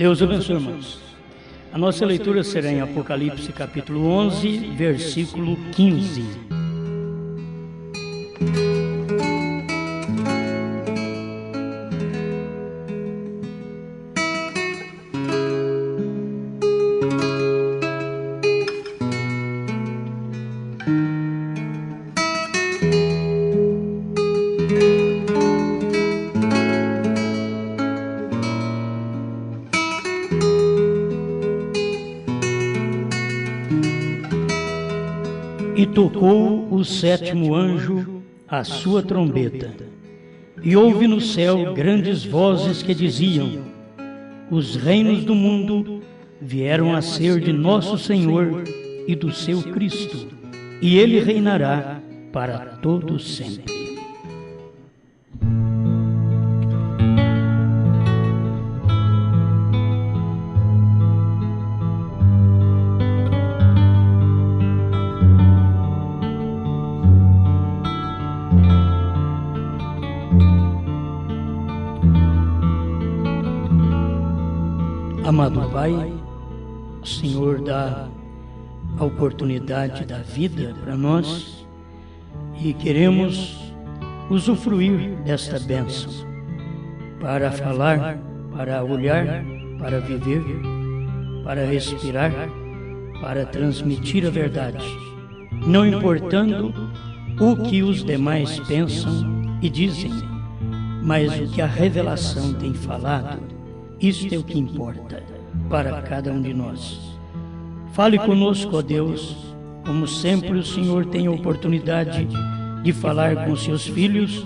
Deus abençoe, irmãos. A nossa leitura será em Apocalipse capítulo 11, versículo 15. E tocou o sétimo anjo a sua trombeta, e houve no céu grandes vozes que diziam: os reinos do mundo vieram a ser de nosso Senhor e do seu Cristo, e ele reinará para todo sempre. Amado Pai, o Senhor dá a oportunidade da vida para nós e queremos usufruir desta bênção para falar, para olhar, para viver, para respirar, para transmitir a verdade, não importando o que os demais pensam e dizem, mas o que a revelação tem falado. Isto é o que importa para cada um de nós. Fale conosco, ó Deus, como sempre o Senhor tem a oportunidade de falar com seus filhos.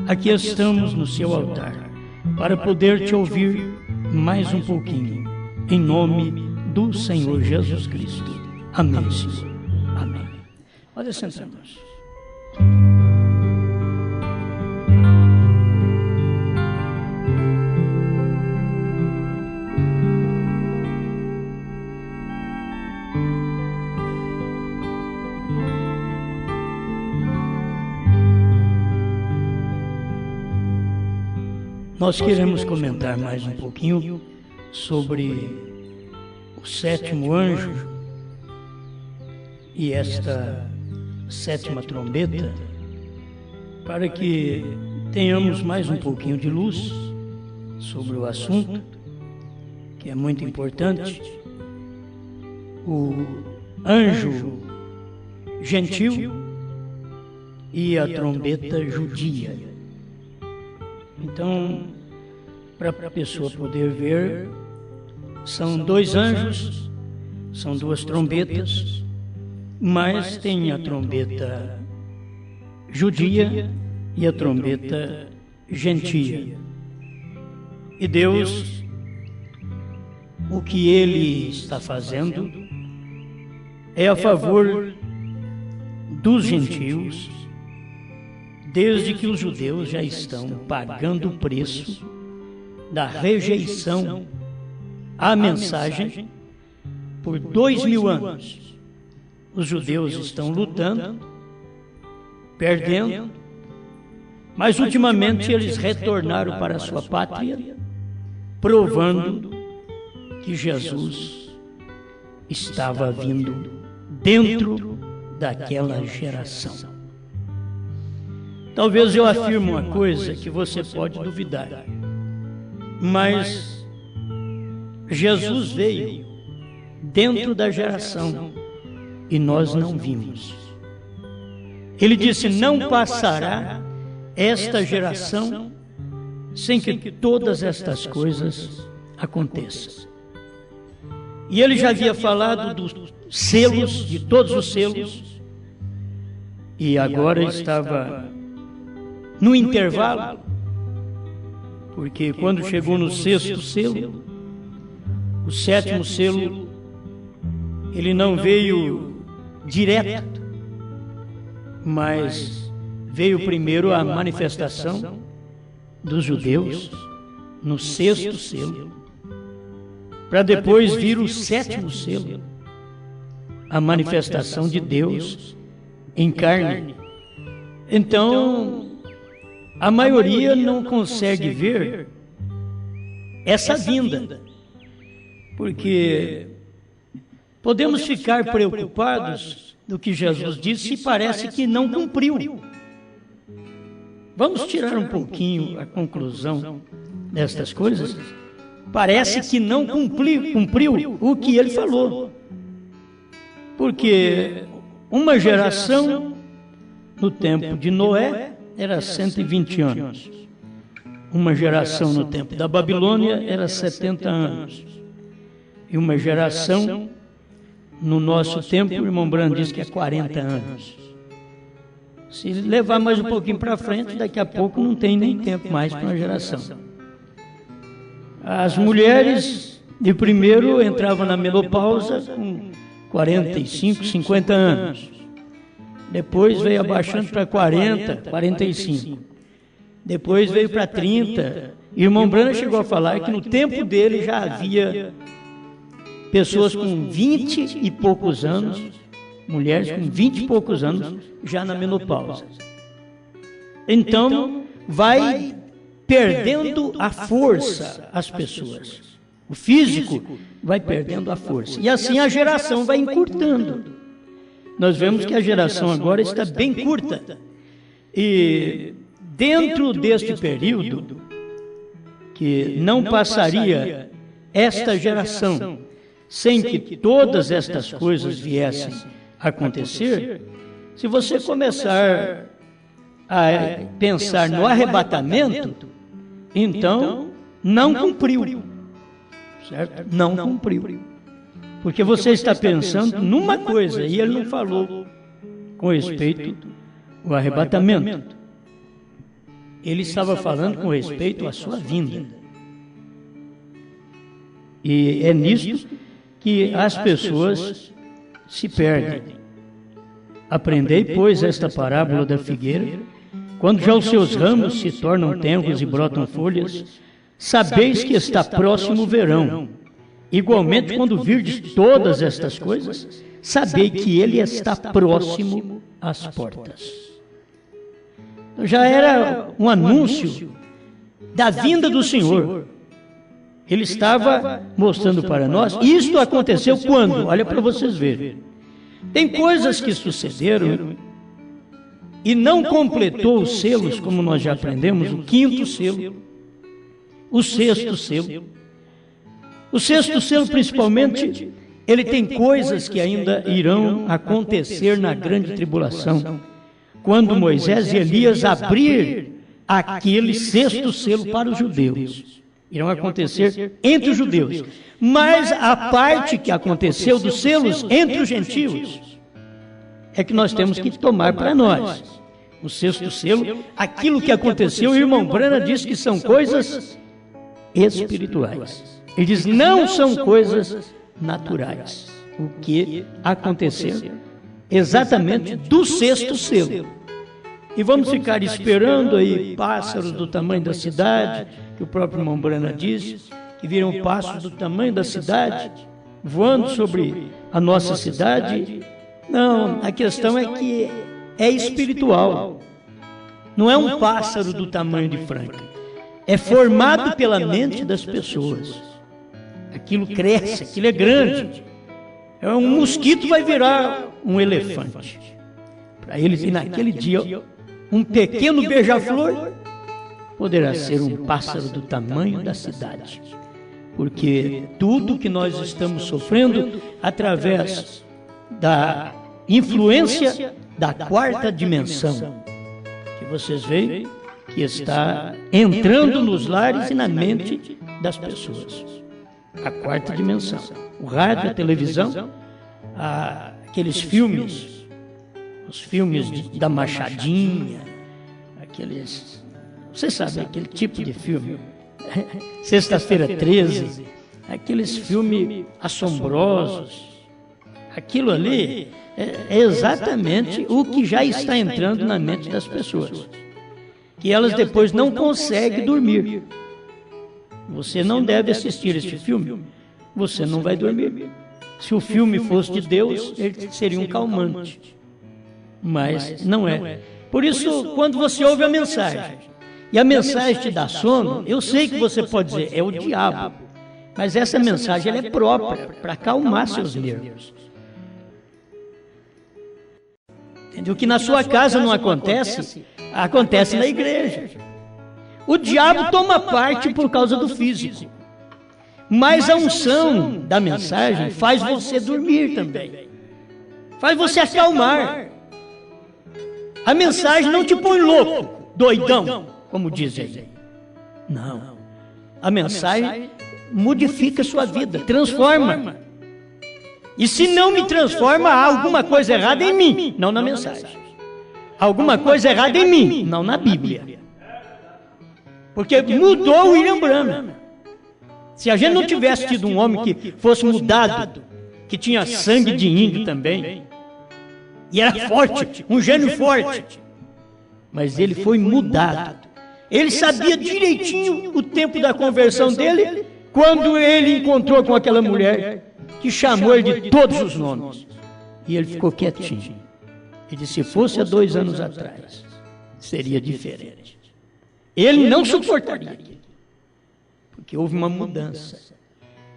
Aqui estamos no seu altar para poder te ouvir mais um pouquinho. Em nome do Senhor Jesus Cristo. Amém, Senhor. Amém. Pode sentar, irmãos. Nós queremos comentar mais um pouquinho sobre o sétimo anjo e esta sétima trombeta, para que tenhamos mais um pouquinho de luz sobre o assunto, que é muito importante. O anjo gentil e a trombeta judia. Então, para a pessoa poder ver, são dois anjos, são duas trombetas, mas tem a trombeta judia e a trombeta gentia. E Deus, o que Ele está fazendo é a favor dos gentios, desde que os judeus já estão pagando o preço da rejeição à mensagem por 2000 anos. Os judeus estão lutando, perdendo, mas ultimamente eles retornaram para a sua pátria, provando que Jesus estava vindo dentro daquela geração. Talvez eu afirme uma coisa que você pode duvidar, mas Jesus veio dentro da geração e nós não vimos. Ele disse: não passará esta geração sem que todas estas coisas aconteçam. E ele já havia falado dos selos, de todos os selos, e agora estava no intervalo, porque quando chegou no sexto selo, o sétimo selo, ele não veio direto, mas veio primeiro a manifestação dos judeus no sexto selo, para depois vir o sétimo selo, a manifestação de Deus em carne. Então, a maioria não consegue ver essa vinda, Porque podemos ficar preocupados do que Jesus disse e parece que não cumpriu. Vamos tirar um pouquinho a conclusão destas coisas? Parece que não cumpriu o que ele falou. Porque uma geração no tempo de Noé era 120 anos. Uma geração no tempo da Babilônia era 70 anos. E uma geração no nosso tempo, o irmão Brando diz que é 40 anos. Se levar mais um pouquinho para frente, daqui a pouco não tem nem tempo mais para uma geração. As mulheres de primeiro entravam na menopausa com 45, 50 anos. Depois veio abaixando para 40, 45. Depois veio para 30. E o irmão Brando chegou a falar que no tempo dele já havia pessoas com 20 e poucos anos, mulheres com 20 e poucos anos, já na menopausa. Então, vai perdendo a força as pessoas. O físico vai perdendo a força. E assim a geração vai encurtando. Nós vemos que a geração agora está bem curta. E dentro deste período, que não passaria esta geração sem que todas estas coisas viessem a acontecer, se você começar a pensar no arrebatamento, então não cumpriu, certo? Não cumpriu. Porque você está pensando numa coisa e ele não falou com respeito ao arrebatamento. Ele estava falando com respeito à sua vinda. E é nisto que as pessoas se perdem. Aprendei, pois, esta parábola da figueira. Quando já os seus ramos se tornam tenros e brotam folhas, sabeis que está próximo o verão. Igualmente, quando virdes todas estas coisas, sabei que ele está próximo às portas. Então, já era um anúncio da vinda do Senhor. Ele estava mostrando para nós. Isto aconteceu quando? Olha para vocês verem. Tem coisas que sucederam e não completou os selos, como nós já aprendemos, o quinto selo, o sexto selo. O sexto selo, principalmente, ele tem coisas que ainda irão acontecer na grande tribulação, quando Moisés e Elias abrir aquele sexto selo para os judeus. Irão acontecer entre os judeus. Mas a parte que aconteceu dos selos entre os gentios é que nós temos que tomar para nós. O sexto selo, aquilo que aconteceu, o irmão Brana diz que são coisas espirituais. Ele diz, não são coisas naturais. O que aconteceu exatamente do sexto selo. E vamos ficar esperando aí pássaros do tamanho da cidade, que o próprio irmão Brana diz, que viram pássaros do tamanho da cidade, voando sobre a nossa cidade. Não, a questão é que é espiritual. Não é um pássaro do tamanho de Franca. É formado pela mente das pessoas. Aquilo cresce, aquilo é grande. Um mosquito vai virar um elefante. Para eles, e naquele dia, um pequeno beija-flor poderá ser um pássaro do tamanho da cidade. Porque tudo que nós estamos sofrendo através da influência da quarta dimensão, que vocês veem que está entrando nos lares e na mente das pessoas. A quarta dimensão. O rádio, a televisão, aqueles filmes, os filmes da Machadinha, aqueles... Você sabe, aquele tipo de filme. Sexta-feira 13, aqueles filmes assombrosos. Aquilo ali é exatamente o que já está entrando na mente das pessoas. Que elas depois não conseguem dormir. Você não deve assistir este filme, você não vai dormir. Se o filme fosse de Deus, ele seria um calmante. Mas não é. Por isso, quando você ouve a mensagem, e a mensagem te dá sono, eu sei que você pode dizer, é o diabo. Mas essa mensagem ela é própria para acalmar seus nervos. Entendeu? O que na sua casa não acontece, acontece na igreja. O diabo toma parte por causa do físico. Mas a unção da mensagem faz você dormir também. Faz você acalmar. A mensagem não te põe louco, doidão, como dizem. Não. A mensagem modifica a sua vida, transforma. E se não me transforma, há alguma coisa errada em mim, não na mensagem. Alguma coisa errada em mim, não na Bíblia. Porque mudou o William Branham. Se a gente não tivesse tido um homem que fosse mudado, que tinha sangue de índio também, e era forte, um gênio forte, mas ele foi mudado. Ele sabia direitinho o tempo da conversão dele, quando ele encontrou com aquela mulher que chamou ele de todos os nomes. E ele ficou quietinho. Ele disse, se fosse há 2 anos atrás, seria diferente. Ele não suportaria, porque houve uma mudança.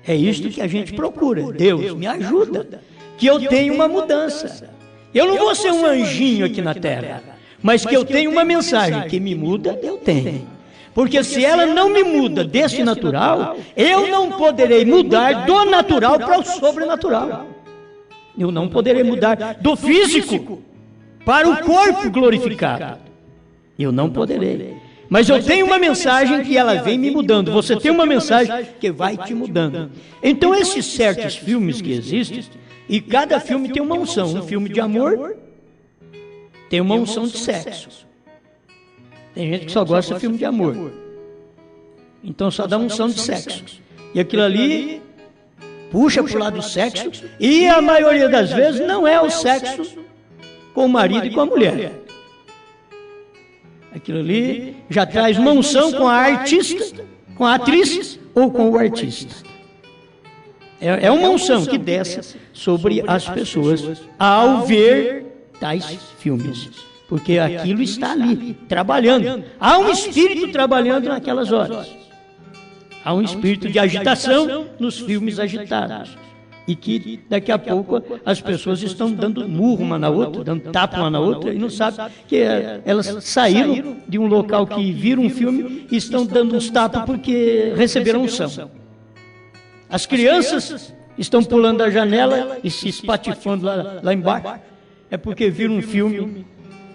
É isto que a gente procura. Deus, me ajuda, que eu tenha uma mudança. Eu não vou ser um anjinho aqui na terra, mas que eu tenha uma mensagem que me muda, eu tenho. Porque se ela não me muda desse natural, eu não poderei mudar do natural para o sobrenatural. Eu não poderei mudar do físico para o corpo glorificado. Eu não poderei. Mas eu tenho uma mensagem que ela vem me mudando. Você tem uma mensagem que vai te mudando. Então esses certos filmes que existem, e cada filme tem uma unção. Um filme de amor tem uma unção de sexo. Tem gente que só gosta de filme de amor. Então só dá unção de sexo. E aquilo ali puxa para o lado do sexo. E a maioria das vezes não é o sexo com o marido e com a mulher. Aquilo ali já traz uma unção com a artista, com a atriz ou com o artista. É uma unção que desce sobre as pessoas ao ver tais filmes. Porque aquilo está ali, trabalhando. Há um espírito trabalhando naquelas horas. Há um espírito de agitação nos filmes agitados. E que daqui a pouco as pessoas estão dando murro uma na outra, dando tapa uma na outra, e não sabem que elas saíram de um local que viram um filme e estão dando uns tapas porque receberam unção. As crianças estão pulando da janela e se espatifando lá embaixo. É porque viram um filme.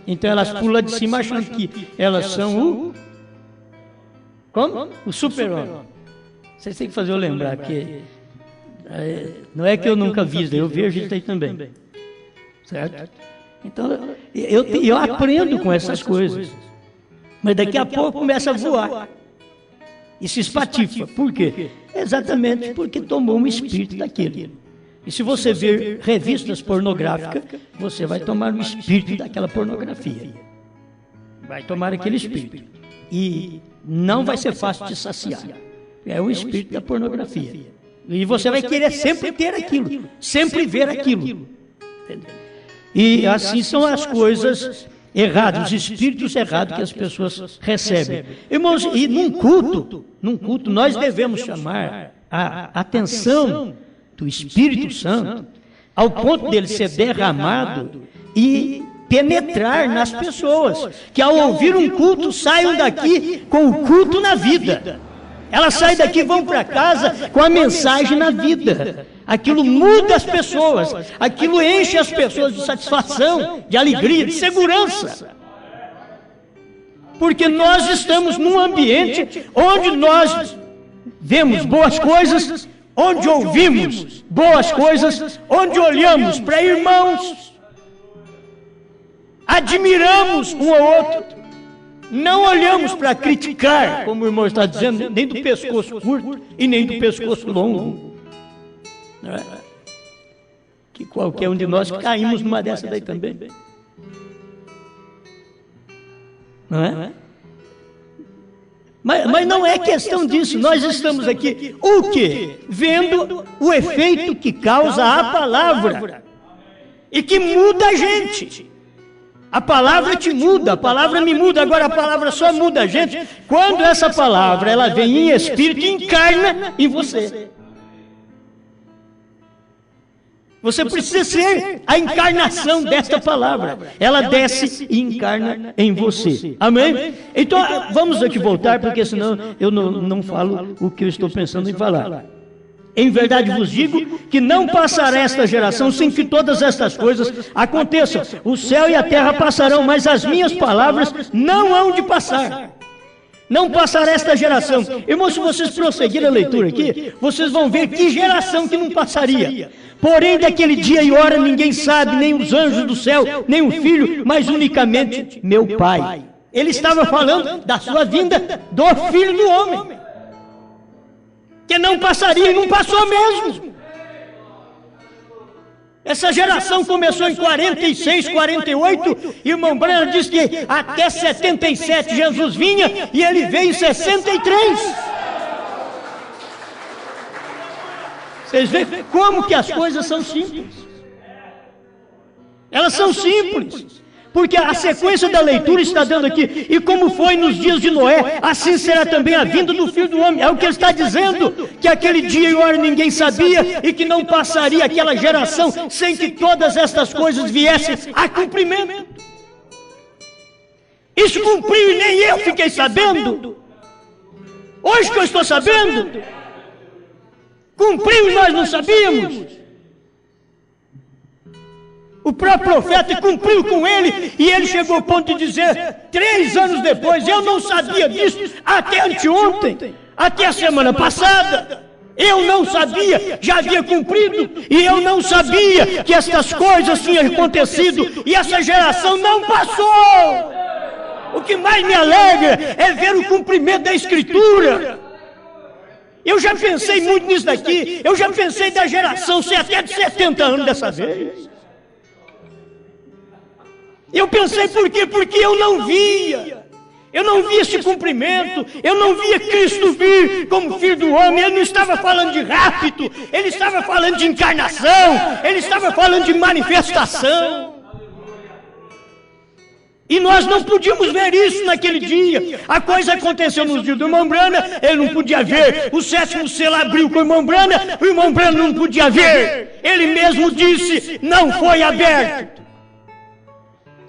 Então elas pulam de cima achando que elas são o... Como? O super-homem. Vocês têm que fazer eu lembrar que... não é que eu nunca vi isso, eu vejo isso aí também. Certo? Então eu aprendo com essas coisas. Mas daqui a pouco começa a voar. E se espatifa. Por quê? Exatamente porque tomou um espírito daquele. E se você ver revistas pornográficas, você vai tomar o espírito daquela pornografia. Vai tomar aquele espírito. E não vai ser fácil de saciar. É o espírito da pornografia. E você vai querer sempre ter aquilo, sempre ver aquilo. E assim são as coisas erradas, os espíritos errados que as pessoas recebem. Irmãos, e num culto nós devemos chamar a atenção do Espírito Santo ao ponto dele ser derramado e penetrar nas pessoas, que ao ouvir um culto saiam daqui com o culto na vida. Elas saem daqui e vão para casa com a mensagem na vida. Aquilo muda as pessoas, aquilo enche as pessoas de satisfação, de alegria, de segurança. Porque nós estamos num ambiente onde nós vemos boas coisas, onde ouvimos boas coisas, onde olhamos para irmãos, admiramos um ao outro. Não olhamos para criticar, como o irmão está dizendo, nem do pescoço curto e nem do pescoço longo. Não é? Que qualquer um de nós caímos numa dessa daí também. Não é? Mas não é questão disso. Nós estamos aqui, o quê? Vendo o efeito que causa a palavra e que muda a gente. A palavra te muda, a palavra me muda, agora a palavra só muda a gente quando essa palavra ela vem em espírito e encarna em você. Você precisa ser a encarnação desta palavra. Ela desce e encarna em você. Amém? Então vamos aqui voltar, porque senão eu não falo o que eu estou pensando em falar. Em verdade vos digo que não passará esta geração sem que todas estas coisas aconteçam. O céu e a terra passarão, mas as minhas palavras não hão de passar. Não passará esta geração. Irmãos, se vocês prosseguirem a leitura aqui, vocês vão ver que geração que não passaria. Porém, daquele dia e hora ninguém sabe, nem os anjos do céu, nem o Filho, mas unicamente meu Pai. Ele estava falando da sua vinda do Filho do Homem. Que não passaria, e não passou mesmo. Essa geração começou em 46, 48, irmão Branham diz que até 77 Jesus vinha e ele veio em 63. Vocês veem como que as coisas são simples. Elas são simples. Porque a sequência da leitura está dando aqui, e como foi nos dias de Noé, assim será também a vinda do Filho do Homem. É o que ele está dizendo, que aquele dia e hora ninguém sabia, e que não passaria aquela geração sem que todas estas coisas viessem a cumprimento. Isso cumpriu e nem eu fiquei sabendo. Hoje que eu estou sabendo, cumpriu e nós não sabíamos. O próprio profeta cumpriu com ele, e ele chegou ao ponto de dizer, 3 anos depois, eu não sabia disso até anteontem, até a semana passada. Eu não sabia, já havia cumprido, e eu não sabia que estas coisas tinham acontecido, e essa geração não passou. O que mais me alegra é ver o cumprimento da Escritura. Eu já pensei muito nisso daqui, eu já pensei da geração ser até de 70 anos dessa vez. Eu pensei por quê? Porque eu não via esse cumprimento, eu não via Cristo vir como Filho do Homem. Ele não estava falando de rapto, ele estava falando de encarnação, ele estava falando de manifestação. E nós não podíamos ver isso naquele dia. A coisa aconteceu nos dias do irmão Branham, ele não podia ver. O 7º selo abriu com o irmão Branham não podia ver. Ele mesmo disse, não foi aberto.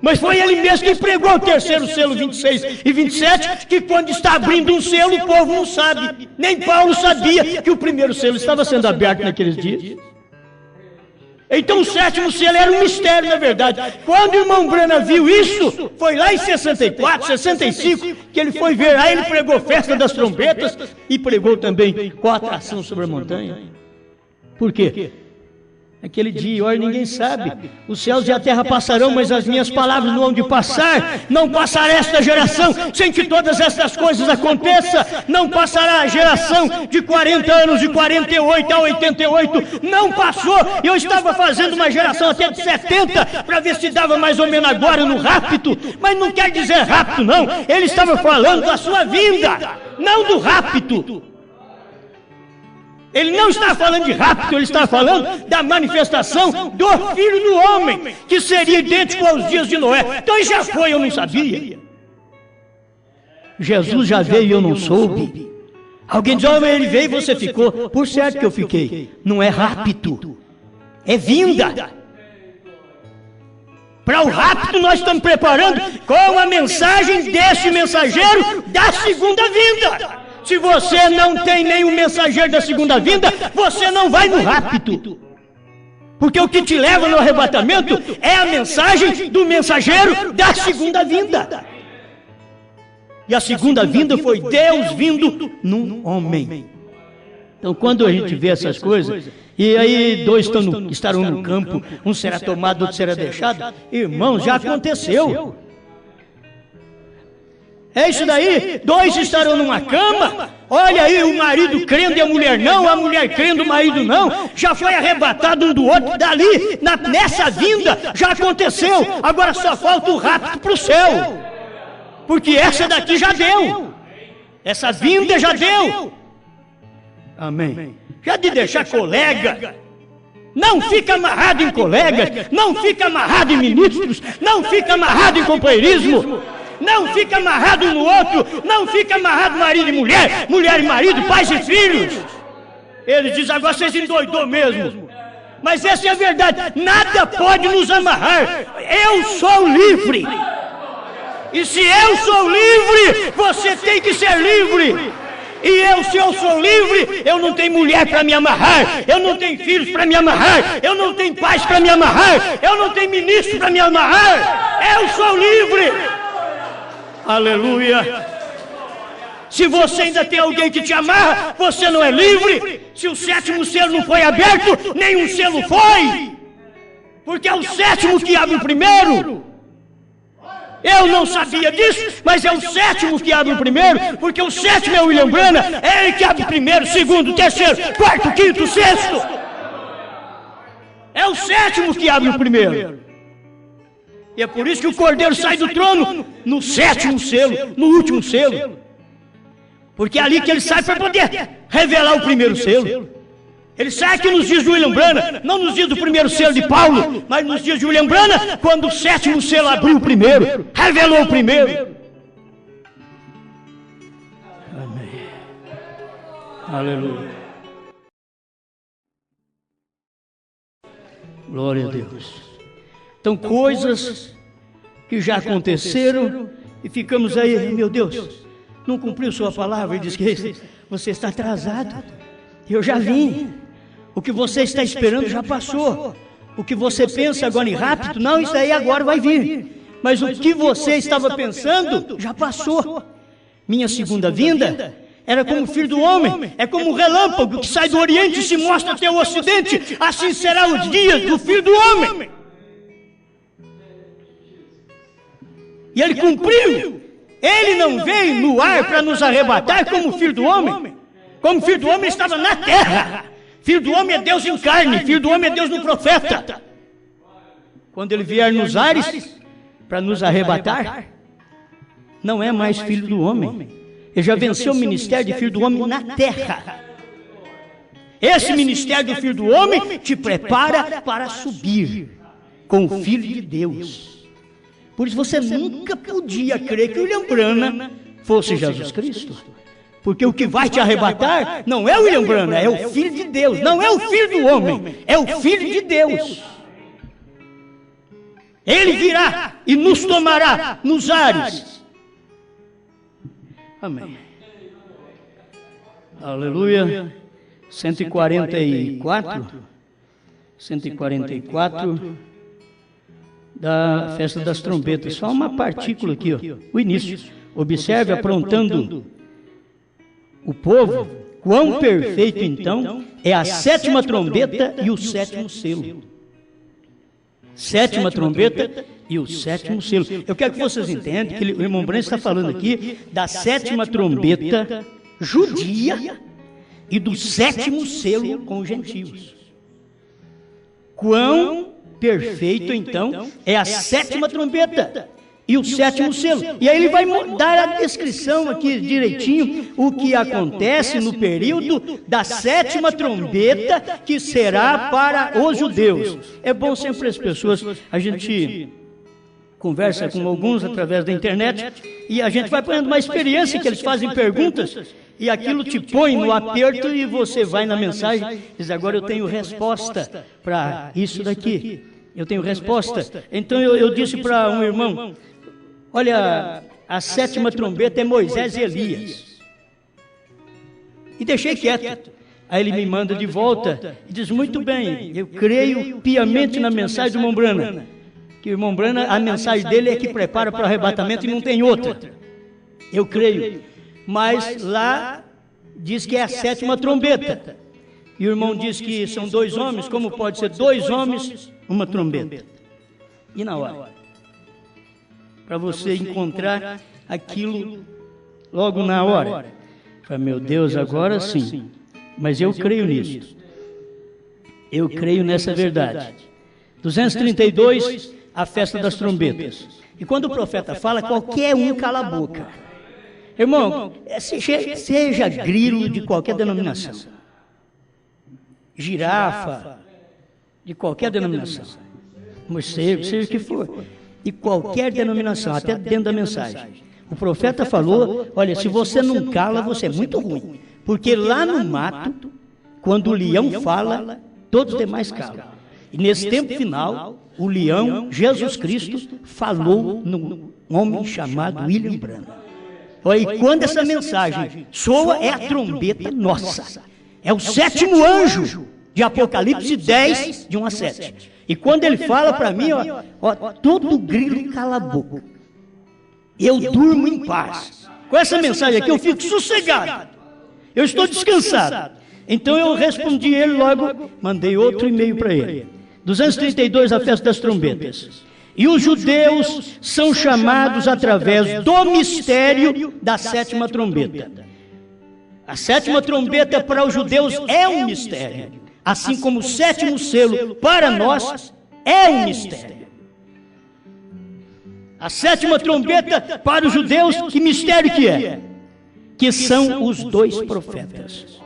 Mas foi ele mesmo que pregou o 3º selo 26 e 27, que quando está abrindo um selo, o povo não sabe. Nem Paulo sabia que o 1º selo estava sendo aberto naqueles dias. Então o 7º selo era um mistério, na verdade. Quando o irmão Branham viu isso, foi lá em 64, 65, que ele foi ver. Aí ele pregou Festa das Trombetas e pregou também com a atração sobre a montanha. Por quê? Aquele dia e hora ninguém sabe. Os céus e a terra passarão, mas as minhas palavras não hão de passar. Não passará esta geração sem que todas estas coisas aconteçam. Não passará a geração de 40 anos, de 48 a 88. Não passou. Eu estava fazendo uma geração até de 70 para ver se dava mais ou menos agora no rapto. Mas não quer dizer rapto, não. Ele estava falando da sua vinda, não do rapto. Ele não está falando de rapto, ele está falando da manifestação do Filho do Homem, que seria idêntico aos dias de Noé. Então isso já foi, eu não sabia. Jesus já veio e eu não soube. Alguém diz, oh, ele veio e você ficou. Por certo que eu fiquei. Não é rapto, é vinda. Para o rapto nós estamos preparando com a mensagem desse mensageiro da segunda vinda. Se você não tem nenhum mensageiro da segunda vinda, você não vai no rapto. Porque o que te leva no arrebatamento é a mensagem do mensageiro da segunda vinda. E a segunda vinda foi Deus vindo num homem. Então quando a gente vê essas coisas, e aí 2 estarão no campo, um será tomado, outro será deixado, irmãos, já aconteceu. É isso daí, 2 estarão numa cama, olha aí o marido crendo e a mulher não, a mulher crendo, o marido não, já foi arrebatado um do outro, dali, nessa vinda, já aconteceu, agora só falta o rapto para o céu, porque essa daqui já deu, essa vinda já deu, amém, já de deixar colega, Não fica amarrado em colegas, não fica amarrado em ministros, não fica amarrado em companheirismo, não fica amarrado um no outro, não fica amarrado marido e mulher, mulher e marido, pais e filhos. Ele diz, agora vocês endoidou mesmo. Mas essa é a verdade, nada pode nos amarrar, eu sou livre. E se eu sou livre, você tem que ser livre. E se eu sou livre, eu não tenho mulher para me amarrar, eu não tenho filhos para me amarrar, eu não tenho pais para me amarrar, eu não tenho ministro para me amarrar, eu sou livre. Aleluia. Se você ainda tem alguém que te amarra, você não é livre. Se o sétimo selo não foi aberto, nenhum selo foi. Porque é o sétimo que abre o primeiro. Eu não sabia disso, mas é o sétimo que abre o primeiro, porque o sétimo é o William Branham, é ele que abre o primeiro, segundo, terceiro, quarto, quinto, sexto. É o sétimo que abre o primeiro. E é por isso que o Cordeiro sai do trono no sétimo selo, no último selo. Porque é ali que ele sai para poder revelar o primeiro selo. Ele sai aqui nos dias de William Branham, não nos dias do primeiro selo de Paulo, mas nos dias de William Branham, quando o sétimo selo abriu o primeiro, revelou o primeiro. Amém. Aleluia. Glória a Deus. Então, coisas que já aconteceram e ficamos aí, meu Deus, não cumpriu sua palavra e diz que você está atrasado. Eu já vim. O que você está esperando já passou. O que você pensa agora em rápido, não, isso aí agora vai vir. Mas o que você estava pensando já passou. Minha segunda vinda era como o filho do homem, é como um relâmpago que sai do Oriente e se mostra até o Ocidente. Assim será o dia do filho do homem. E ele cumpriu. Ele não veio no ar para nos arrebatar como o filho do homem. Como o filho do homem estava na terra. Filho do homem é Deus em carne, filho do homem é Deus no profeta. Quando ele vier nos ares para nos arrebatar, não é mais filho do homem. Ele já venceu o ministério de filho do homem na terra. Esse ministério do filho do homem te prepara para subir com o filho de Deus. Por isso você nunca podia crer que o William Branham fosse Jesus Cristo. Porque o que vai te arrebatar não é o William Branham, é o Filho de Deus. Não é o Filho do homem, é o Filho de Deus. Ele virá e nos tomará nos ares. Amém. Aleluia. 144 da festa das trombetas. Só uma partícula aqui, ó. O início. Observe aprontando o povo, quão perfeito então é a sétima trombeta e o sétimo selo. Sétima trombeta e o sétimo selo. Eu quero que vocês entendam que o irmão Branham está falando aqui da sétima trombeta judia e do sétimo selo com os gentios. Quão perfeito então é a sétima trombeta e o sétimo selo. E aí ele vai dar a descrição aqui direitinho o que acontece no período da sétima trombeta, que será para os judeus. É bom sempre as pessoas, a gente conversa com alguns através da internet e a gente vai fazendo uma experiência que eles fazem perguntas e aquilo te põe no aperto e você vai na mensagem e diz, agora eu tenho resposta para isso daqui. Eu tenho resposta. Então eu disse para um irmão, olha, a sétima trombeta é Moisés e Elias. E deixei quieto. Aí ele me manda de volta e diz, muito bem, eu creio piamente na mensagem do irmão Branham. Que o irmão Branham, a mensagem dele é que prepara para o arrebatamento e não tem outra. Eu creio. Mas lá diz que é a sétima trombeta. E o irmão diz que são dois homens, como pode ser dois homens, uma trombeta? E na hora? Para você encontrar aquilo logo na hora. Fala, meu Deus, agora sim. Mas eu creio nisso. Eu creio nessa verdade. 232, a festa das trombetas. E quando o profeta fala, qualquer um cala a boca. Irmão, seja grilo de qualquer denominação. Girafa, de qualquer denominação, morcego, seja o que for, de qualquer denominação, até dentro da mensagem. O profeta falou, olha, se você não cala, você é muito ruim, porque lá no mato, quando o leão fala, todos os demais calam. E nesse tempo final, o leão, Jesus Cristo, falou num homem chamado William Branham. E quando essa mensagem soa, é a trombeta nossa. É o sétimo anjo de Apocalipse 10, de 1 a 7. E quando ele fala para mim, todo grilo cala a boca. Eu durmo em paz. Com essa mensagem aqui eu fico sossegado. Eu estou descansado. Então eu respondi ele logo, mandei outro e-mail para ele. 232, a festa das trombetas. E os judeus são chamados através do mistério da sétima trombeta. A sétima trombeta para os judeus é um mistério, assim como o sétimo selo para nós é um mistério. A sétima trombeta para os judeus, que mistério que é? Que são os dois profetas.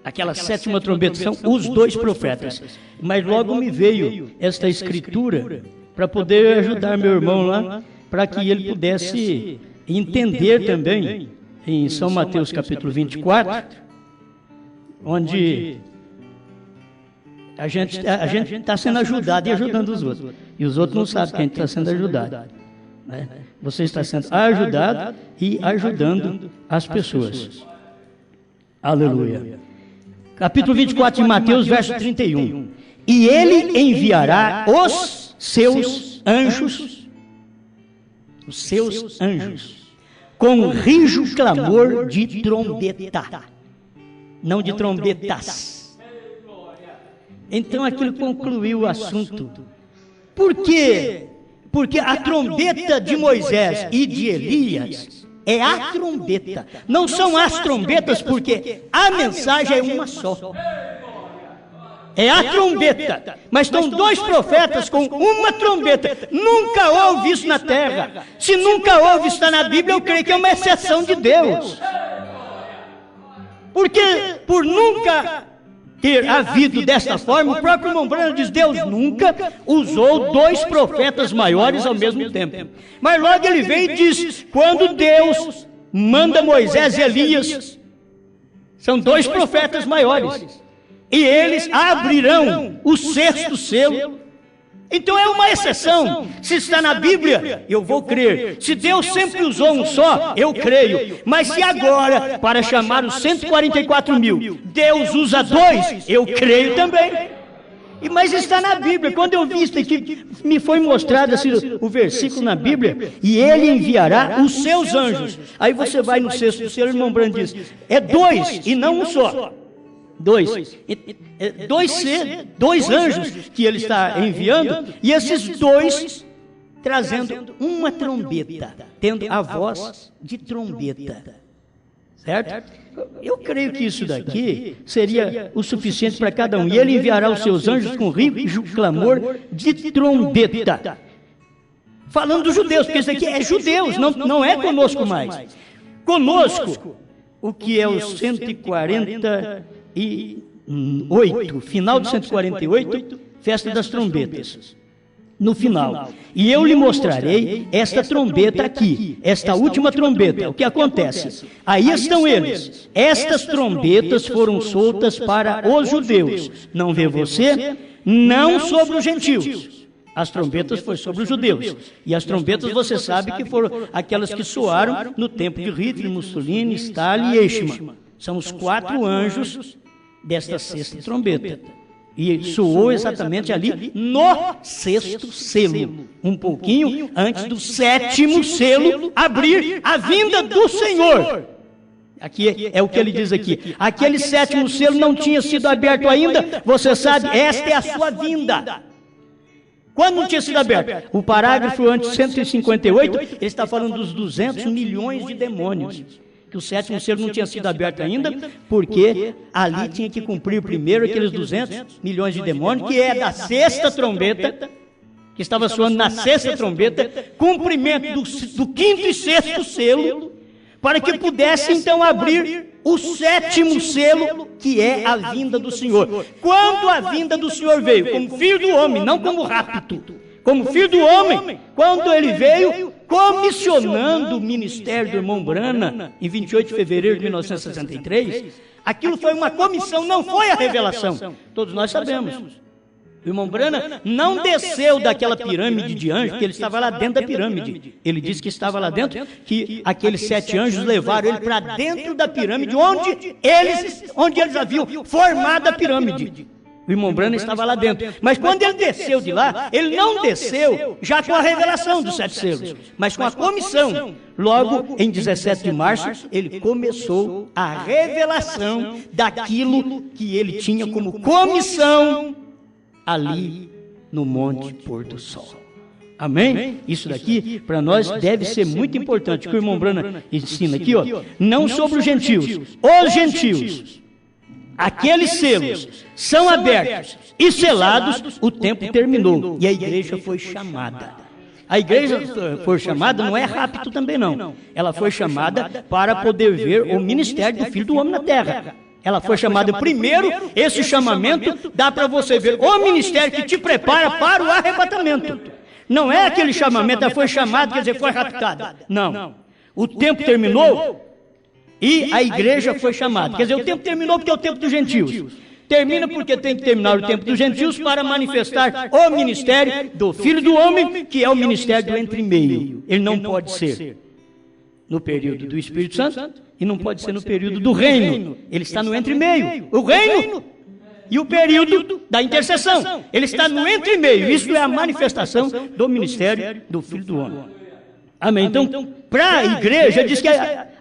Aquela sétima trombeta são os dois profetas. Mas logo me veio esta escritura para poder ajudar meu irmão lá, para que ele pudesse entender também, em São Mateus capítulo 24, onde a gente está sendo ajudado e ajudando os outros. E os outros não sabem que a gente está sendo ajudado. Né? Você está sendo ajudado e ajudando as pessoas. Aleluia. Capítulo 24 de Mateus, verso 31. E ele enviará os seus anjos, com rijo clamor de trombeta, não de trombetas. Então aquilo concluiu o assunto. Por quê? Porque a trombeta de Moisés e de Elias é a trombeta, não são as trombetas, porque a mensagem é uma só. É a trombeta, mas estão dois profetas com uma trombeta. Nunca houve isso na terra. Se nunca houve, está na Bíblia, eu creio que é uma exceção de Deus. Porque por nunca ter havido desta forma, o próprio irmão Branham diz, Deus nunca usou dois profetas maiores ao mesmo tempo. Mas logo ele veio e diz, quando Deus manda Moisés e Elias, são dois profetas maiores, e eles abrirão o sexto selo. Então é uma exceção. Se está na Bíblia, eu vou crer. Se Deus sempre usou um só, eu creio. Mas se agora, para chamar os 144 mil, Deus usa dois, eu creio também. Mas está na Bíblia. Quando eu vi isso aqui, me foi mostrado assim, o versículo na Bíblia, e ele enviará os seus anjos. Aí você vai no sexto selo, o irmão Branham diz, é dois e não um só. Dois anjos que ele está enviando, e esses dois trazendo uma trombeta, tendo a voz de trombeta. Certo? Eu creio que isso daqui seria o suficiente para cada um. E ele enviará os seus anjos com rijo clamor de trombeta. Falando dos judeus, porque isso aqui é judeus, não é conosco mais. Conosco, o que é o 148, final de 148, festa das trombetas. No final. E eu lhe mostrarei esta trombeta aqui, esta última trombeta. O que acontece? Aí estão eles. Estas trombetas foram soltas para os judeus. Não vê você? Não sobre os gentios. As trombetas foram sobre os judeus. E as trombetas você sabe que foram aquelas que soaram no tempo de Hitler, Mussolini, Stalin e Eichmann. São os 4 anjos desta sexta trombeta. E soou exatamente ali no sexto selo, um pouquinho antes do sétimo selo abrir a vinda do Senhor. Aqui é o que ele diz aqui. Aquele sétimo selo não tinha sido aberto ainda, você sabe, esta é a sua vinda. Quando não tinha sido aberto? O parágrafo antes 158, ele está falando dos 200 milhões de demônios. Que o sétimo selo não tinha sido aberto ainda, porque ali tinha que cumprir primeiro aqueles 200 milhões de demônios, que é da sexta trombeta, que estava soando na sexta trombeta, cumprimento do quinto e sexto selo, para que pudesse então abrir o sétimo selo, que é a vinda do Senhor. Quando a vinda do Senhor veio, como filho do homem, não como rapto, como filho do homem, quando ele veio comissionando o ministério do irmão Brana, em 28 de fevereiro de 1963, aquilo foi uma comissão, não foi a revelação. Todos nós sabemos. O irmão Brana não desceu daquela pirâmide de anjos, porque ele estava lá dentro da pirâmide. Ele disse que estava lá dentro, que aqueles 7 anjos levaram ele para dentro da pirâmide, onde eles haviam formado a pirâmide. O irmão Brana estava lá dentro. Mas quando ele desceu de lá, ele não desceu já com a revelação dos 7 selos, mas com a comissão. Logo, em 17 de março, ele começou a revelação daquilo que ele tinha como comissão ali no Monte Pôr do Sol. Amém? Isso daqui, para nós, deve ser muito importante, que o irmão Brana ensina aqui, ó, não sobre os gentios. Os gentios, aqueles selos, são abertos e selados, o tempo terminou e a igreja foi chamada. A igreja foi chamada, não é rapto também não. Ela foi chamada para poder ver o ministério do Filho do Homem na terra. Ela foi chamada primeiro, esse chamamento dá para você ver o ministério que te prepara para o arrebatamento. Não é aquele chamamento, ela foi chamada, quer dizer, foi raptada. Não. O tempo terminou e a igreja foi chamada. Quer dizer, o tempo terminou porque é o tempo dos gentios. Termina porque tem que terminar o tempo dos gentios para manifestar o ministério do Filho do Homem, que é o ministério do entre-meio. Ele não pode ser no período do Espírito Santo e não pode ser no período do reino. Ele está no entre-meio. O reino e o período da intercessão. Ele está no entre-meio. Isso é a manifestação do ministério do Filho do Homem. Amém. Então, para a igreja, diz que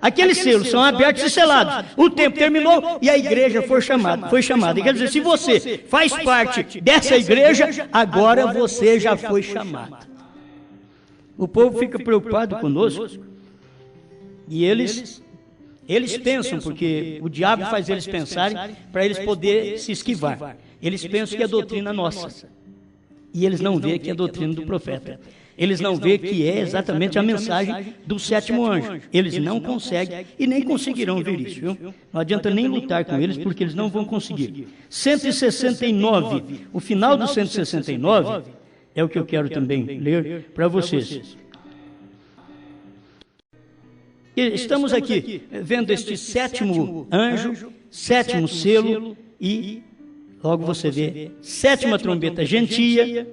aqueles selos são abertos e selados. O tempo terminou e a igreja foi chamada. Quer dizer, se você faz parte dessa igreja, agora você já foi chamado. O povo fica preocupado conosco e eles pensam, porque o diabo faz eles pensarem para eles poderem se esquivar. Eles pensam que é doutrina nossa. E eles não veem que é doutrina do profeta. Eles não veem que é exatamente a mensagem do 7º anjo. Eles não conseguem e nem conseguirão ver isso. Viu? Não adianta nem lutar com eles, porque eles não vão conseguir. 169, o final do 169 é o que eu quero também ler para vocês. Estamos aqui vendo este 7º anjo, 7º selo e logo você vê 7ª trombeta gentia.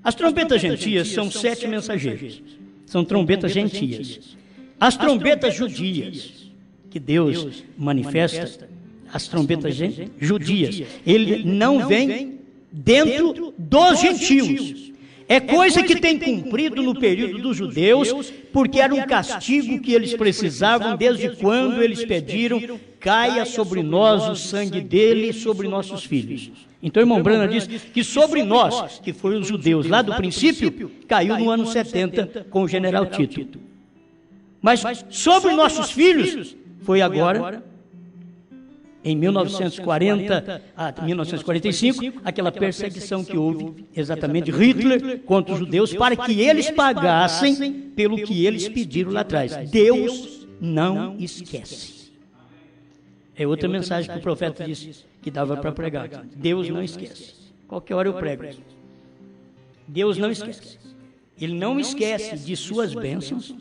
As trombetas gentias são 7 mensageiros. São trombetas gentias. As trombetas judias, que Deus manifesta, as trombetas judias, ele não vem dentro dos gentios. É coisa que tem cumprido no período dos judeus, porque era um castigo que eles precisavam desde quando eles pediram: caia sobre nós o sangue dele e sobre nossos filhos. Então, o irmão Brana diz que sobre nós, que foi os judeus lá do princípio, caiu no ano 70 com o general Tito. Mas sobre nossos filhos, foi agora, em 1940 a 1945, aquela perseguição que houve, exatamente, de Hitler contra os judeus, para que eles pagassem pelo que eles pediram lá atrás. Deus não esquece. É outra mensagem que o profeta disse que dava para pregar. Deus não esquece. Qualquer hora eu prego. Deus não esquece. Ele não esquece de suas bênçãos,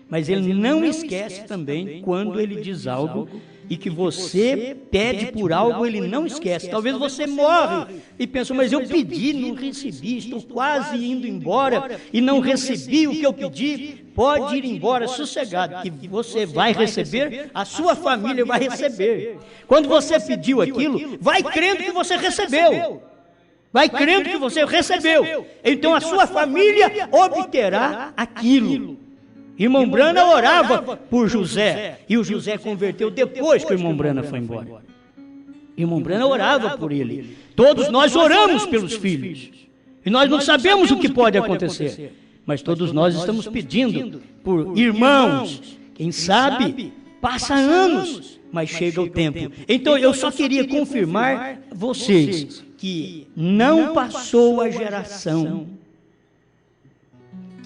mas ele não esquece também quando ele diz algo e que você pede por algo, ele não esquece. Talvez você morre e pensa: mas eu pedi, não recebi, estou quase indo embora e não recebi o que eu pedi. Pode ir embora sossegado, que você vai receber, a sua família vai receber. Quando você pediu aquilo, vai crendo que você recebeu. Vai crendo que você recebeu. Então a sua família obterá aquilo. Irmão Brana orava por José, e o José converteu depois que o irmão Brana foi embora. Irmão Brana orava por ele. Todos nós oramos pelos filhos. E nós não sabemos o que pode acontecer. Mas todos nós estamos pedindo por irmãos. Quem sabe, passa anos, mas chega o tempo. Então eu só queria confirmar vocês que não passou a geração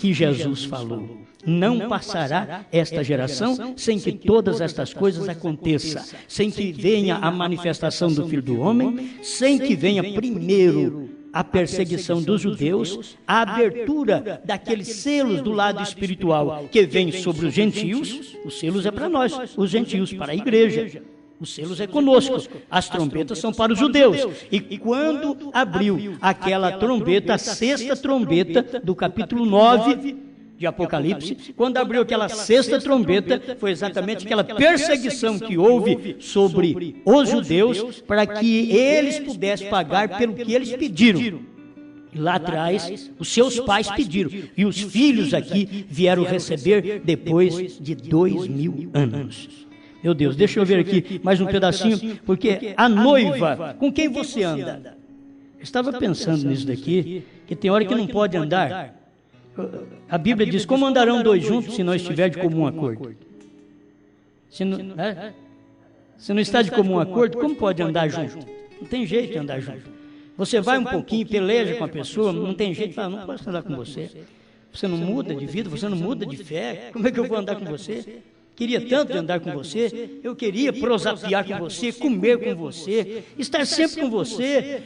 que Jesus falou. Não passará esta geração sem que todas estas coisas aconteçam, sem que venha a manifestação do Filho do Homem, sem que venha primeiro a perseguição dos judeus, a abertura daqueles selos do lado espiritual que vem sobre os gentios. Os selos é para nós, os gentios para a igreja. Os selos é conosco, as trombetas são para os judeus. E quando abriu aquela trombeta, a sexta trombeta do capítulo 9 de Apocalipse, quando abriu aquela sexta trombeta, foi exatamente aquela perseguição que houve sobre os judeus, para que eles pudessem pagar pelo que eles pediram. E lá atrás, os seus pais pediram, e os filhos aqui vieram receber depois de 2000 anos. Meu Deus, deixa eu ver aqui mais um pedacinho, porque a noiva, com quem você anda? Eu estava pensando nisso daqui, que tem hora que não pode andar. A Bíblia diz, como andarão dois juntos se não estiver de comum acordo? Se não está de comum acordo, como pode andar junto? Não tem jeito de andar junto. Você vai um pouquinho, peleja com a pessoa, não tem jeito de falar, não posso andar com você. Você não muda de vida, você não muda de fé, como é que eu vou andar com você? Queria tanto andar com você, eu queria prosapiar com você, comer com você, estar sempre com você.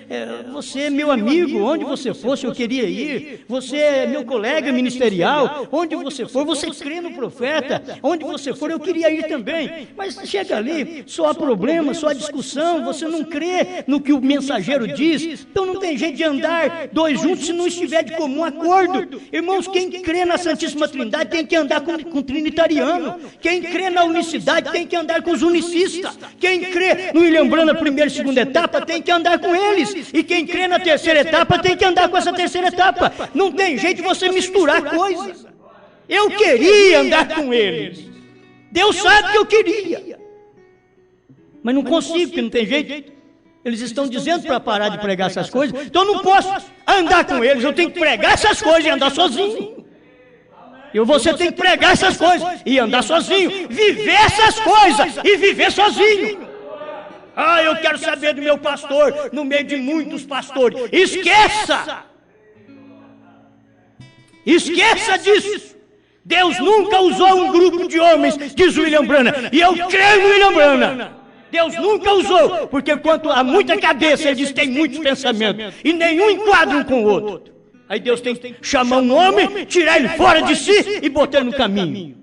Você é meu amigo, onde você fosse eu queria ir. Você é meu colega ministerial, onde você for, você crê no profeta, onde você for eu queria ir também. Mas chega ali, só há problema, só há discussão, você não crê no que o mensageiro diz, então não tem jeito de andar dois juntos se não estiver de comum acordo. Irmãos, quem crê na Santíssima Trindade tem que andar com o trinitariano. Quem crê na unicidade tem que andar com os unicistas. Quem crê no William Branham, primeira e segunda etapa, tem que andar com eles. E quem crê na terceira etapa tem que andar com essa terceira etapa. Não tem jeito de você misturar coisas. Eu queria andar com eles. Deus sabe que eu queria. Mas não consigo, porque não tem jeito. Eles estão dizendo para parar de pregar essas coisas. Então eu não posso andar com eles. Eu tenho que pregar essas coisas e andar sozinho. E você tem que pregar essas coisas e andar sozinho, viver essas coisas e viver sozinho. Ah, eu quero saber do meu pastor no meio de muitos pastores. Esqueça! Esqueça disso! Deus nunca usou um grupo de homens, diz o William Branham, e eu creio no William Branham. Deus nunca usou, porque quanto há muita cabeça, ele diz que tem muitos pensamentos, e nenhum enquadra um com o outro. Aí Deus tem que chamar um homem, tirar ele fora de si e botar ele no caminho.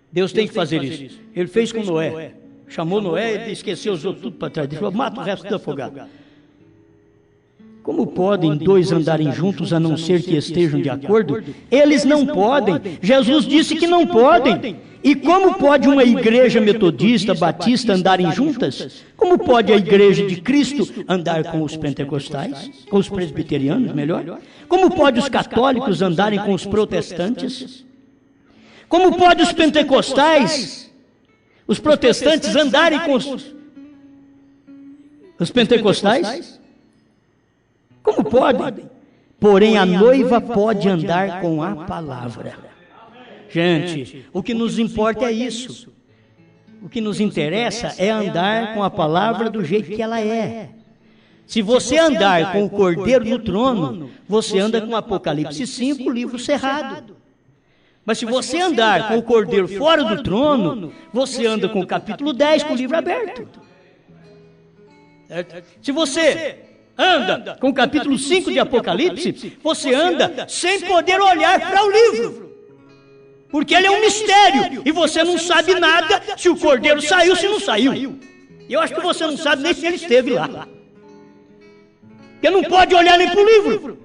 Deus tem que fazer isso. Ele fez com Noé. Chamou Noé e esqueceu os outros tudo para trás. Ele falou, mata o resto do afogado. Como podem dois andarem juntos a não ser que estejam de acordo? Eles não podem. Jesus disse que não podem. E como pode uma igreja metodista, batista andarem juntas? Como pode a igreja de Cristo andar com os pentecostais? Com os presbiterianos, melhor? Como pode os católicos andarem com os protestantes? Como pode os pentecostais, os protestantes andarem com os pentecostais? Como pode? Porém a noiva pode andar com a palavra. Gente, o que nos importa é isso. O que nos interessa é andar com a palavra do jeito que ela é. Se você andar com o Cordeiro no trono, você anda com Apocalipse 5, o livro cerrado. Mas se você andar com o Cordeiro fora do trono, você anda com o capítulo 10, com o livro aberto. Se você anda com o capítulo 5 de Apocalipse, você anda sem poder olhar para o livro. Porque ele é um mistério, e você não sabe nada se o Cordeiro saiu, se não saiu. E eu acho que você não sabe nem se ele esteve lá. Porque não pode olhar nem para o livro.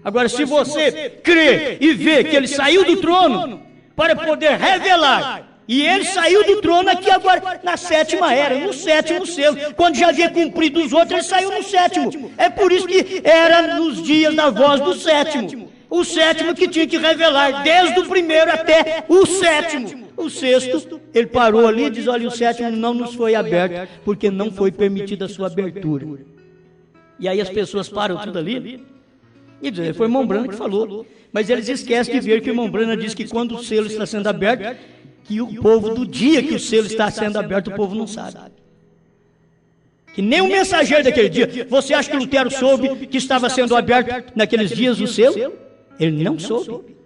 Agora, se você crê e vê que ele saiu do trono para poder revelar, e ele saiu do trono aqui agora, na sétima era, no sétimo selo. Quando já havia cumprido os outros, ele saiu no sétimo. É por isso que era nos dias da voz do sétimo. O sétimo que tinha que revelar, desde o primeiro até o sétimo. O sexto, ele parou ali e diz, olha, o sétimo não nos foi aberto, porque não foi permitida a sua abertura. E aí as pessoas param tudo ali, e dizem, foi irmão Branham que falou. Mas eles esquecem de ver que o irmão Branham diz que quando o selo está sendo aberto, que o povo, do dia que o selo está sendo aberto, o povo não sabe. Que nem o mensageiro daquele dia. Você acha que Lutero soube que estava sendo aberto naqueles dias o selo? Ele não soube.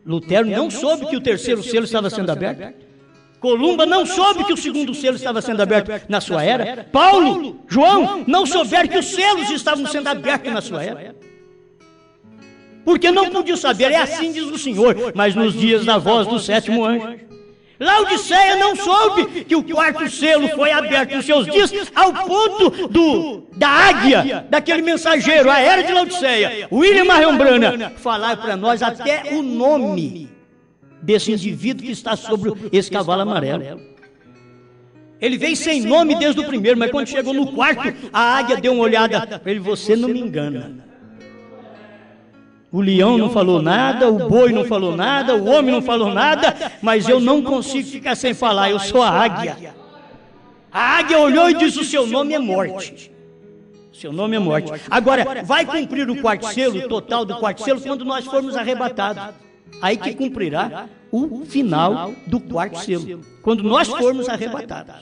Lutero não soube que o terceiro selo estava sendo aberto. Columba não soube que o segundo selo estava sendo aberto na sua era. Paulo, João, não souberam que os selos estavam sendo abertos na sua era. Porque não podiam saber, é assim diz o Senhor, mas nos dias da voz do sétimo anjo. Laodiceia não soube que o quarto selo foi aberto nos seus dias, ao ponto da águia, daquele mensageiro, a era de Laodiceia, William Marion Branham, falar para nós até o nome desse indivíduo que está sobre esse cavalo amarelo. Ele veio sem nome desde o primeiro, mas quando chegou no quarto, a águia deu uma olhada para ele: você não me engana. O leão não falou nada, o boi não falou nada, o homem não falou nada, mas eu não consigo ficar sem falar, eu sou a águia. A águia olhou e disse: o seu nome é morte. Seu nome é morte. Agora, vai cumprir o quarto selo, o total do quarto selo, quando nós formos arrebatados. Aí que cumprirá o final do quarto selo, quando nós formos arrebatados.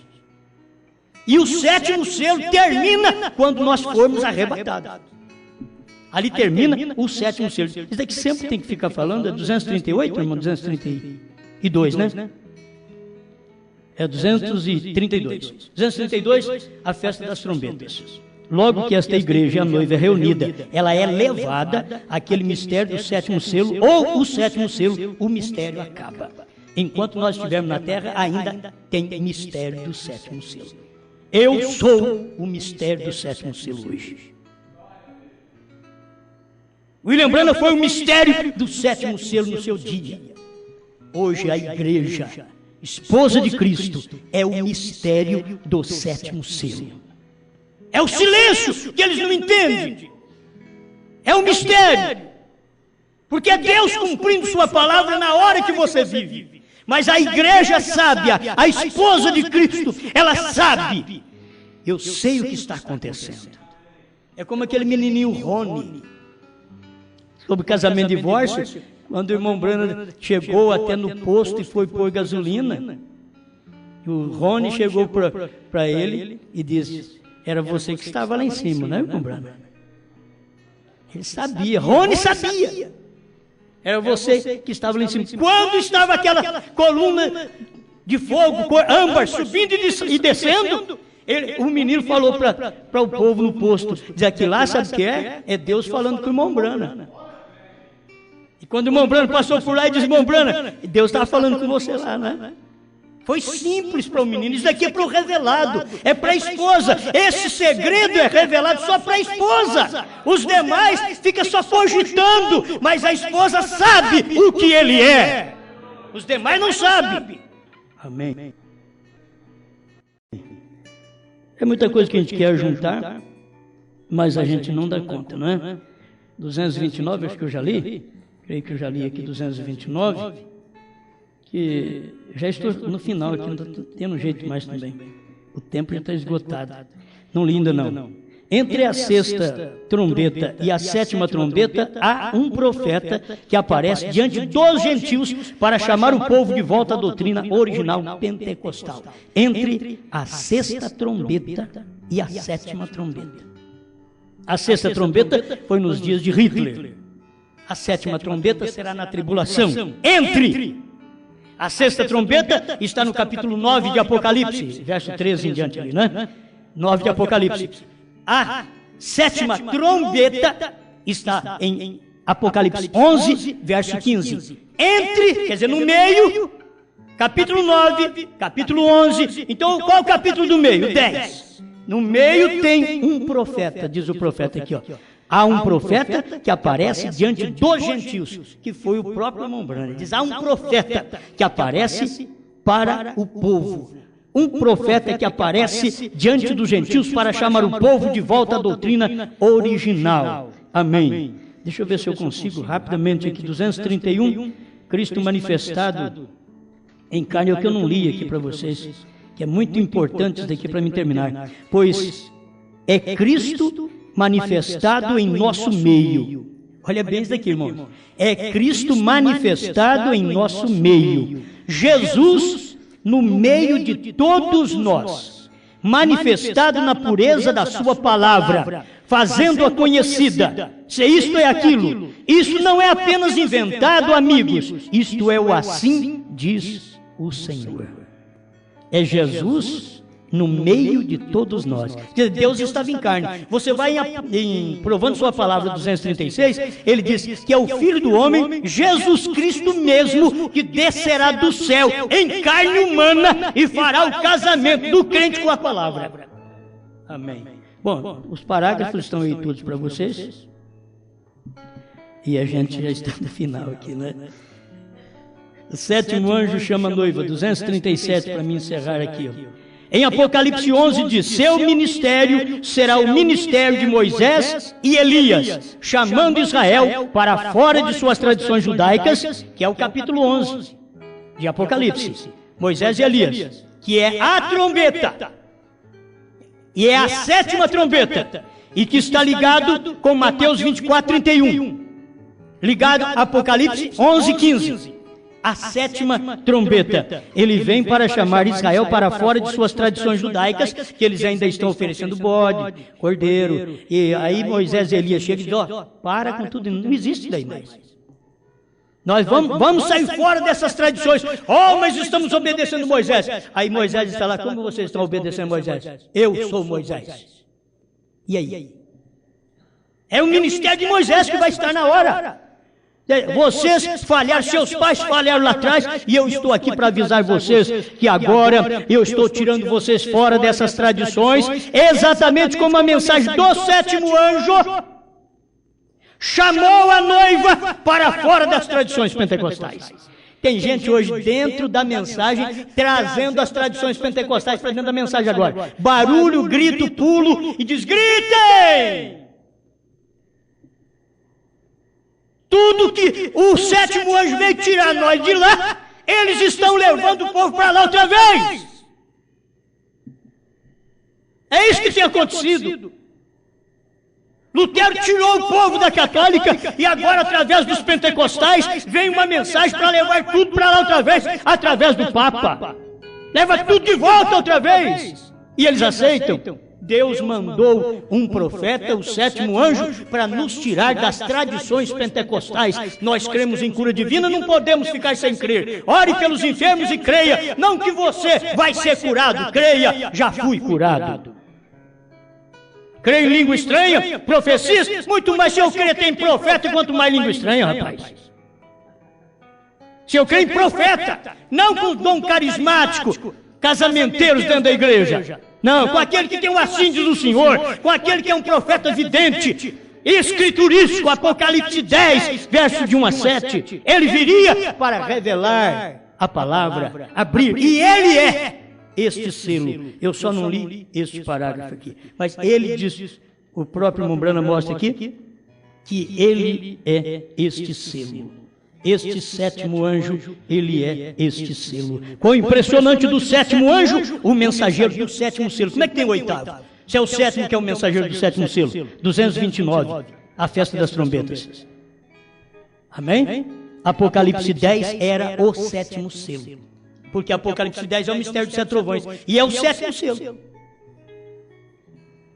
E o sétimo selo termina quando nós formos arrebatados. Ali termina o sétimo selo. Isso daqui sempre tem que ficar falando. É 238, irmão? 232, né? É 232. 232, a festa das trombetas. Logo que esta igreja, a noiva, é reunida, ela é levada àquele mistério do sétimo selo, ou o sétimo selo, o mistério acaba. Enquanto nós estivermos na terra, ainda tem mistério do sétimo selo. Eu sou o mistério do sétimo selo hoje. William Branham foi o mistério do sétimo selo no seu dia. Hoje a igreja, esposa de Cristo, é o mistério do sétimo selo. É o silêncio que eles não entendem. É um mistério. Porque é Deus cumprindo sua palavra na hora que você vive. Mas a igreja sábia, a esposa de Cristo, ela sabe. Eu sei o que está acontecendo. É como aquele menininho Rony, sobre casamento e divórcio, quando o irmão Branham chegou até no posto e foi pôr gasolina, o Rony chegou para ele e disse: era você que estava lá em cima, não é, irmão Branham? Ele sabia, Rony sabia. Era você que estava lá em cima. Quando estava aquela coluna de fogo, âmbar, subindo e descendo, o menino falou para o povo no posto, diz: aqui lá, sabe o que é? É Deus falando com o irmão Branham. E quando o irmão Branham passou por lá e disse: irmão Branham, Deus estava falando com você lá, né? Foi simples para o menino. Isso daqui é para o revelado, é para a esposa. Esse segredo é revelado só para a esposa. Os demais ficam só cogitando, mas a esposa sabe o que ele é. Os demais não sabem. Amém. É muita coisa que a gente quer juntar, mas a gente não dá conta, não é? 229, acho que eu já li. Creio que eu já li aqui 229, que já estou no final aqui, não estou tendo jeito mais também. O tempo já está esgotado. Não li ainda não. Entre a sexta trombeta e a sétima trombeta, há um profeta que aparece diante dos gentios para chamar o povo de volta à doutrina original pentecostal. Entre a sexta trombeta e a sétima trombeta. A sexta trombeta foi nos dias de Hitler. A sétima trombeta será na tribulação. Entre a sexta trombeta está no capítulo 9 de Apocalipse, verso 13 em diante ali, né? 9 de Apocalipse. A sétima trombeta está em Apocalipse 11, verso 15. Entre, quer dizer, no meio, capítulo 9, capítulo 11. Então, qual é o capítulo do meio? 10. No meio tem um profeta, diz o profeta aqui, ó. Há um profeta que aparece diante dos gentios, que foi o próprio irmão Branham. Diz: há um profeta que aparece para o povo. Um profeta que aparece diante dos gentios para chamar o povo de volta à doutrina original. Amém. Deixa eu ver se eu consigo rapidamente aqui. 231, Cristo manifestado em carne. É o que eu não li aqui para vocês, que é muito importante isso daqui para mim terminar. Pois é Cristo manifestado em nosso meio. Olha bem isso daqui, irmão. É Cristo manifestado em nosso meio. Jesus no meio de todos nós, manifestado na pureza da sua palavra, fazendo-a conhecida. Se isto é aquilo, isso não é apenas inventado, amigos, isto é o assim diz o Senhor. É Jesus no meio de todos nós. Deus estava em carne. Você vai em Provando Sua Palavra 236, ele diz que é o Filho do Homem, Jesus Cristo mesmo, que descerá do céu em carne humana e fará o casamento do crente com a palavra. Amém. Bom, os parágrafos estão aí todos para vocês. E a gente já está no final aqui, né? O sétimo anjo chama a noiva, 237, para me encerrar aqui, ó. Em Apocalipse 11 diz, seu ministério será o ministério de Moisés e Elias, chamando Israel para fora de suas tradições judaicas, que é o capítulo 11 de Apocalipse. Moisés e Elias, que é a trombeta, e é a sétima trombeta, e que está ligado com Mateus 24, 31, ligado a Apocalipse 11, 15. A sétima trombeta, ele vem para chamar Israel para fora de suas tradições judaicas, que eles ainda estão oferecendo bode, cordeiro, e aí Moisés e Elias chegam e dizem, ó, para com tudo, não existe daí mais. Nós vamos sair fora dessas tradições. Oh, mas estamos obedecendo Moisés. Aí Moisés está lá, como vocês estão obedecendo Moisés? Eu sou Moisés. E aí? É o ministério de Moisés que vai estar na hora. Vocês falharam, seus pais falharam lá atrás, e eu estou aqui para avisar vocês que agora eu estou tirando vocês fora dessas tradições, exatamente como a mensagem do sétimo anjo chamou a noiva para fora das tradições pentecostais. Tem gente hoje dentro da mensagem trazendo as tradições pentecostais para dentro da mensagem agora. Barulho, grito, pulo e diz, gritem! Tudo que o sétimo anjo veio tirar nós de lá, eles estão levando o povo para lá outra vez. É isso que tem acontecido. Lutero tirou o povo da católica e agora, através dos pentecostais, vem uma mensagem para levar tudo para lá outra vez, através do Papa. Leva tudo de volta outra vez. E eles aceitam. Deus mandou um profeta, o sétimo anjo, para nos tirar das tradições pentecostais. Nós cremos em cura divina, não podemos ficar sem crer. Ore pelos enfermos e creia. Não que você vai ser curado, creia, já fui curado. Creio em língua estranha, profecias, muito mais se eu crer tem profeta, quanto mais língua estranha, rapaz. Se eu creio em profeta, não com dom carismático, casamenteiros dentro da igreja. Não, com aquele que tem o assim diz o Senhor, com aquele que é um profeta vidente, escriturístico, Apocalipse 10, verso de 1 a 7. Ele viria para revelar a palavra, abrir, e ele é este selo. Eu só não li este parágrafo aqui, mas ele diz, o próprio Mombrana mostra aqui, que ele é este selo. Este sétimo anjo, ele é este selo. Quão impressionante do sétimo anjo, o mensageiro do sétimo selo. Como é que tem o oitavo? Se é o sétimo que é o mensageiro do sétimo selo. 229, a festa das trombetas. Amém? Apocalipse 10 era o sétimo selo. Porque Apocalipse 10 é o mistério dos 7 trovões. E é o sétimo selo.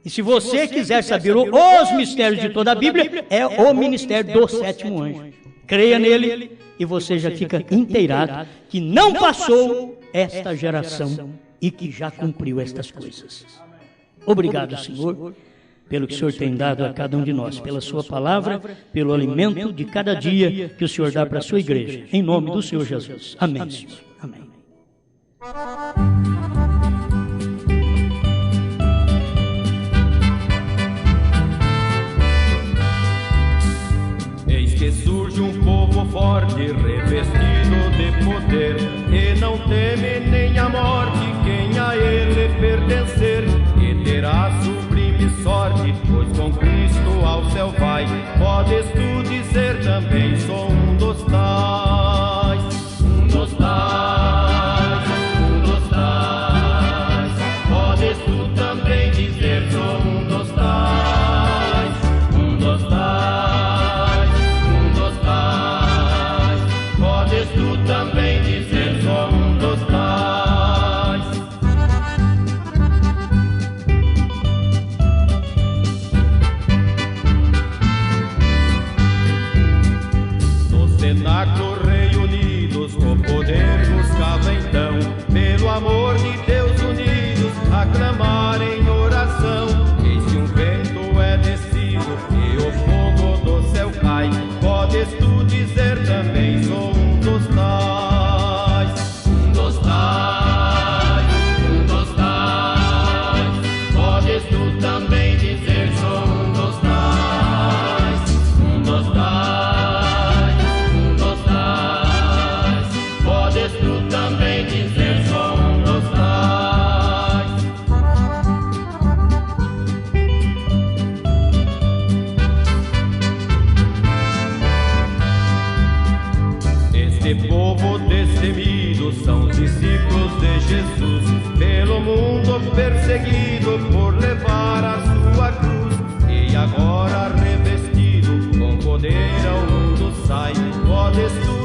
E se você quiser saber os mistérios de toda a Bíblia, é o ministério do sétimo anjo. Creia nele e você já fica inteirado que não passou esta geração e que já cumpriu estas coisas. Obrigado, Senhor, pelo que o Senhor tem dado a cada um de nós, pela sua palavra, pelo alimento de cada dia que o Senhor dá para a sua igreja. Em nome do Senhor Jesus. Amém, Senhor. Amém. Que surge um povo forte, revestido de poder, e não teme nem a morte quem a ele pertencer, e terá sublime sorte, pois com Cristo ao céu vai. Podes tu dizer também, sou um dos tais, um dos tais, um dos tais. Podes tu também dizer, sou um dos tais, um dos tais. Tu também dizer, sou um dos tais. podes tu dizer também sou um dos tais. Um dos tais, um dos tais. Podes tu também dizer sou um dos tais. Um dos tais, um dos tais. Podes tu também dizer sou um dos tais. Este povo destemido são os discípulos de Jesus, pelo mundo perseguido por levar a sua cruz, e agora revestido com poder ao mundo sai. Podes tu